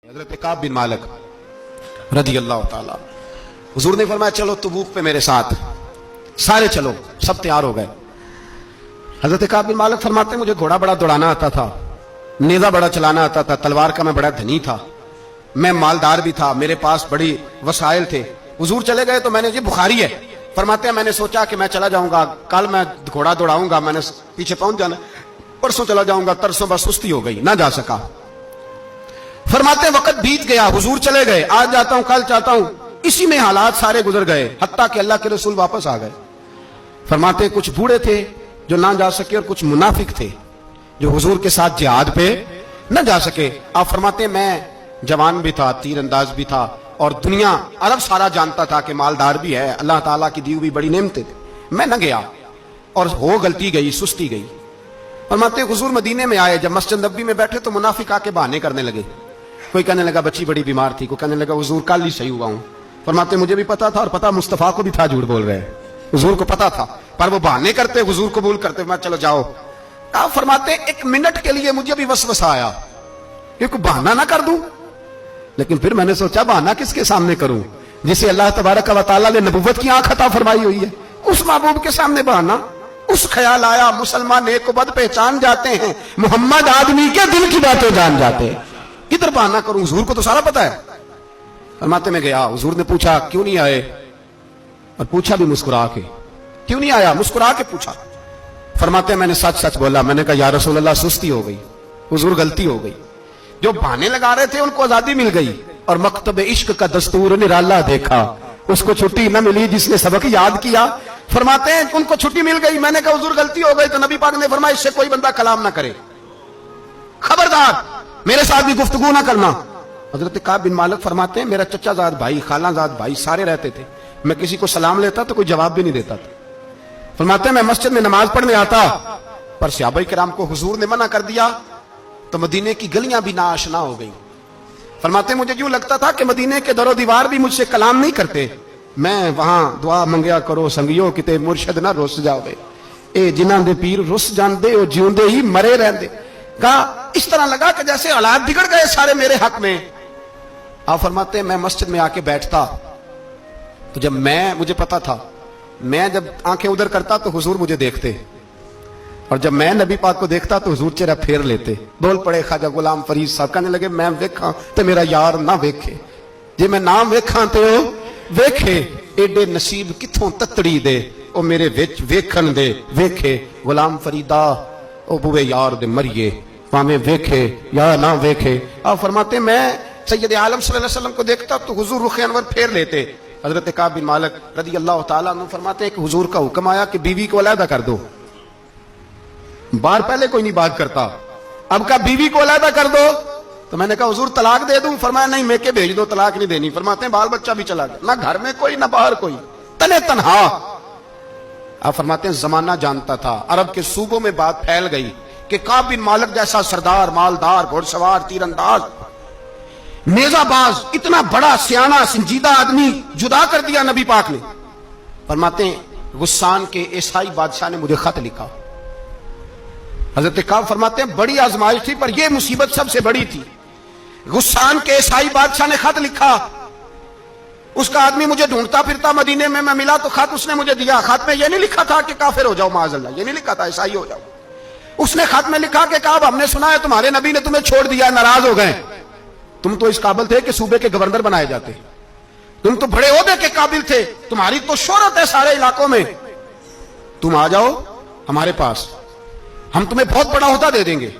हजरत काब बिन मालिक रदी अल्लाह ताला, हुजूर ने फरमाया चलो तबूक पे मेरे साथ, सारे चलो, सब तैयार हो गए। हजरत काब बिन मालिक फरमाते मुझे घोड़ा बड़ा दौड़ाना आता था, नेजा बड़ा चलाना आता था, तलवार का मैं बड़ा धनी था, मैं मालदार भी था, मेरे पास बड़ी वसाइल थे। हुजूर चले गए तो मैंने, ये बुखारी है, फरमाते हैं मैंने सोचा कि मैं चला जाऊंगा, कल मैं घोड़ा दौड़ाऊंगा, मैंने पीछे पहुंच जाना, परसों चला जाऊंगा, तरसों बस सुस्ती हो गई, ना जा सका। फरमाते वक्त बीत गया, हुजूर चले गए, आज जाता हूं कल चाहता हूं, इसी में हालात सारे गुजर गए, हत्ता कि अल्लाह के रसूल वापस आ गए। फरमाते कुछ बूढ़े थे जो ना जा सके और कुछ मुनाफिक थे जो हुजूर के साथ जिहाद पे न जा सके। आप फरमाते मैं जवान भी था, तीर अंदाज भी था, और दुनिया अरब सारा जानता था कि मालदार भी है, अल्लाह ताला की दी हुई बड़ी नेमतें थी, मैं न गया और हो गलती गई, सुस्ती गई। फरमाते हुजूर मदीने में आए, जब मस्जिद नबी में बैठे तो मुनाफिक आके बहाने करने लगे, कोई कहने लगा बच्ची बड़ी बीमार थी, कोई कहने लगा हुजूर कल ही सही हुआ हूं। फरमाते मुझे भी पता था और पता मुस्तफा को भी था झूठ बोल रहे, हुजूर को पता था, पर वो बहाने करते, हुजूर कबूल करते, मैं चलो जाओ। आप फरमाते एक मिनट के लिए मुझे भी वसवसा आया कि कोई बहाना ना कर दूं, लेकिन फिर मैंने सोचा बहाना किसके सामने करूं जिसे अल्लाह तबारक व तआला ने नबुव्वत की आंख अता फरमाई हुई है, उस महबूब के सामने बहाना। उस ख्याल आया मुसलमान एक को बद पहचान जाते हैं, मोहम्मद आदमी के दिल की बातें जान जाते हैं, किधर बहाना करूं, हुजूर को तो सारा पता है। फरमाते में गया, हुजूर ने पूछा क्यों नहीं आए, और पूछा भी मुस्कुरा के, क्यों नहीं आया, मुस्कुरा के पूछा। फरमाते मैंने सच सच बोला, मैंने कहा या रसूल अल्लाह सुस्ती हो गई, हुजूर गलती हो गई। जो बहाने लगा रहे थे उनको आजादी मिल गई, और मकतब इश्क का दस्तूर निराला देखा, उसको छुट्टी न मिली जिसने सबक याद किया। फरमाते हैं उनको छुट्टी मिल गई, मैंने कहा हुजूर गलती हो गई, तो नबी पाक ने फरमाया इससे कोई बंदा कलाम ना करे, खबरदार मेरे साथ भी गुफ्तगू ना करना। हजरत काब बिन मालिक फरमाते हैं मेरा चचाजाद भाई, खालाजाद भाई सारे रहते थे, मैं किसी को सलाम लेता तो कोई जवाब भी नहीं देता था। फरमाते हैं मैं मस्जिद में नमाज पढ़ने आता, पर सहाबाए किराम को हुजूर ने मना कर दिया तो मदीने की गलियां भी नाआशना हो गई। फरमाते मुझे यूं लगता था कि मदीने के दरो दीवार भी मुझसे कलाम नहीं करते, मैं वहां दुआ मंगया करो संगियो किते मुर्शद ना रुस जावे, ए जिन्हां दे पीर रुस जांदे ओ जिउंदे ही मरे रहंदे। कहा इस तरह लगा कि जैसे हालात बिगड़ गए सारे मेरे हक में। आप फरमाते हैं मैं मस्जिद में आके बैठता तो जब मुझे पता था, मैं जब आंखें उधर करता तो हुजूर मुझे देखते, और जब मैं नबी पाक को देखता तो हुजूर चेहरा फेर लेते। बोल पड़े ख्वाजा गुलाम फरीद साहब, कहने लगे मैं वेखा तो मेरा यार ना वेखे, जे मैं ना वेखा तो वेखे, एडे नसीब किथों ततड़ी दे ओ मेरे विच वेखन दे, वेखे गुलाम फरीदा ओ बुए यार दे मरिए, भावें वेखे या ना वेखे। आप फरमाते मैं सैयद आलम सल्लल्लाहु अलैहि वसल्लम को देखता तो हुजूर रुख अनवर फेर लेते। हजरत काब बिन मालिक रदी अल्लाह ताला अन्हु फरमाते हैं कि हुजूर का हुक्म आया कि बीवी को अलहदा कर दो। बार पहले कोई नहीं बात करता, अब का बीवी को अलहदा कर दो, तो मैंने कहा हुजूर तलाक दे दूं, फरमाया नहीं मेके भेज दो, तलाक नहीं देनी। फरमाते हैं बाल बच्चा भी चला गया, ना घर में कोई ना बाहर कोई, तने तन्हा। आप फरमाते हैं जमाना जानता था, अरब के सूबों में बात फैल गई कि काब बिन मालिक जैसा सरदार, मालदार, घुड़सवार, तीरंदाज, नेजाबाज, इतना बड़ा सियाना संजीदा आदमी जुदा कर दिया नबी पाक ने। फरमाते हैं गुस्सान के ईसाई बादशाह ने मुझे खत लिखा। हजरत काब फरमाते हैं बड़ी आजमाइश थी, पर यह मुसीबत सबसे बड़ी थी। गुस्सान के ईसाई बादशाह ने खत लिखा, उसका आदमी मुझे ढूंढता फिरता मदीने में, मैं मिला तो खत उसने मुझे दिया। खत में यह नहीं लिखा था कि काफिर हो जाओ माज़अल्लाह, यह नहीं लिखा था ईसाई हो जाओ। उसने खत में लिखा कि काब हमने सुना है तुम्हारे नबी ने तुम्हें छोड़ दिया, नाराज हो गए, तुम तो इस काबिल थे कि सूबे के गवर्नर बनाए जाते, तुम तो बड़े ओहदे के काबिल थे, तुम्हारी तो शोहरत है सारे इलाकों में, तुम आ जाओ हमारे पास, हम तुम्हें बहुत बड़ा ओहदा दे देंगे।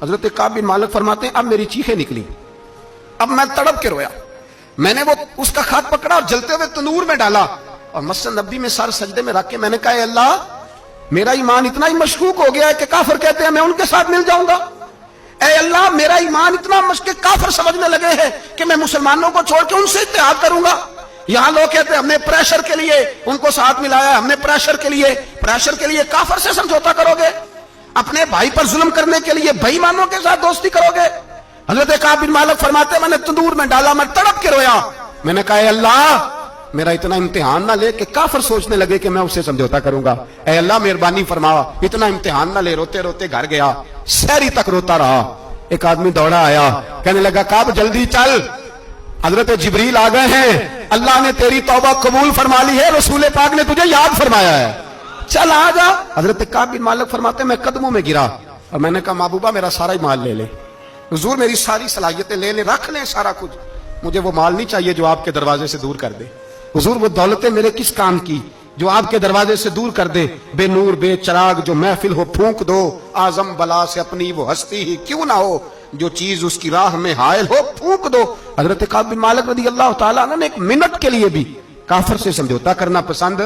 हजरत काब बिन मालिक फरमाते हैं अब मेरी चीखें निकली, अब मैं तड़प के रोया। मैंने वो उसका खत पकड़ा और जलते हुए तंदूर में डाला और मस्जिद नबी में सर सजदे में रख के मैंने कहा अल्लाह मेरा ईमान इतना ही मशकूक हो गया है कि काफिर कहते हैं मैं उनके साथ मिल जाऊंगा। ऐ अल्लाह मेरा ईमान इतना मशकूक काफिर समझने लगे हैं कि मैं मुसलमानों को छोड़ के उनसे इत्तेहाद करूंगा। यहां लोग कहते हैं हमने प्रेशर के लिए उनको साथ मिलाया, हमने प्रेशर के लिए काफिर से समझौता करोगे, अपने भाई पर जुल्म करने के लिए बेईमानों के साथ दोस्ती करोगे। हजरत काब बिन मालिक फरमाते मैंने तंदूर में डाला, मैं तड़प के रोया, मैंने कहा अल्लाह मेरा इतना इम्तिहान ना ले कि काफिर सोचने लगे कि मैं उससे समझौता करूंगा। ऐ अल्लाह मेहरबानी फरमा, इतना इम्तिहान ना ले। रोते रोते घर गया, सहरी तक रोता रहा। ایک آدمی دوڑا آیا, کہنے لگا کعب جلدی چل, حضرت جبریل آ گئے ہیں, اللہ نے تیری توبہ قبول فرما لی ہے, رسول پاک نے تجھے یاد فرمایا ہے, چل آ جا. حضرت کعب بن مالک فرماتے ہیں میں قدموں میں گرا اور میں نے کہا محبوبہ میرا سارا ہی مال لے لے, حضور میری ساری صلاحیتیں لے لیں, رکھ لیں سارا کچھ, مجھے وہ مال نہیں چاہیے جو آپ کے دروازے سے دور کر دے. حضور وہ دولتیں میرے کس کام کی جو آپ کے دروازے سے دور کر دے, بے نور بے چراغ جو محفل ہو پھونک دو, اعظم بلا سے اپنی وہ ہستی ہی کیوں نہ ہو, جو چیز اس کی راہ میں حائل ہو پھونک دو. حضرت کعب بن مالک رضی اللہ تعالیٰ عنہ نے ایک منٹ کے لیے بھی کافر سے سمجھوتا کرنا پسند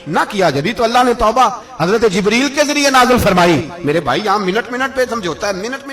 نہ کیا. جبھی تو اللہ نے توبہ حضرت جبریل کے ذریعے نازل فرمائی. میرے بھائی یہاں منٹ پہ سمجھوتا ہے, منٹ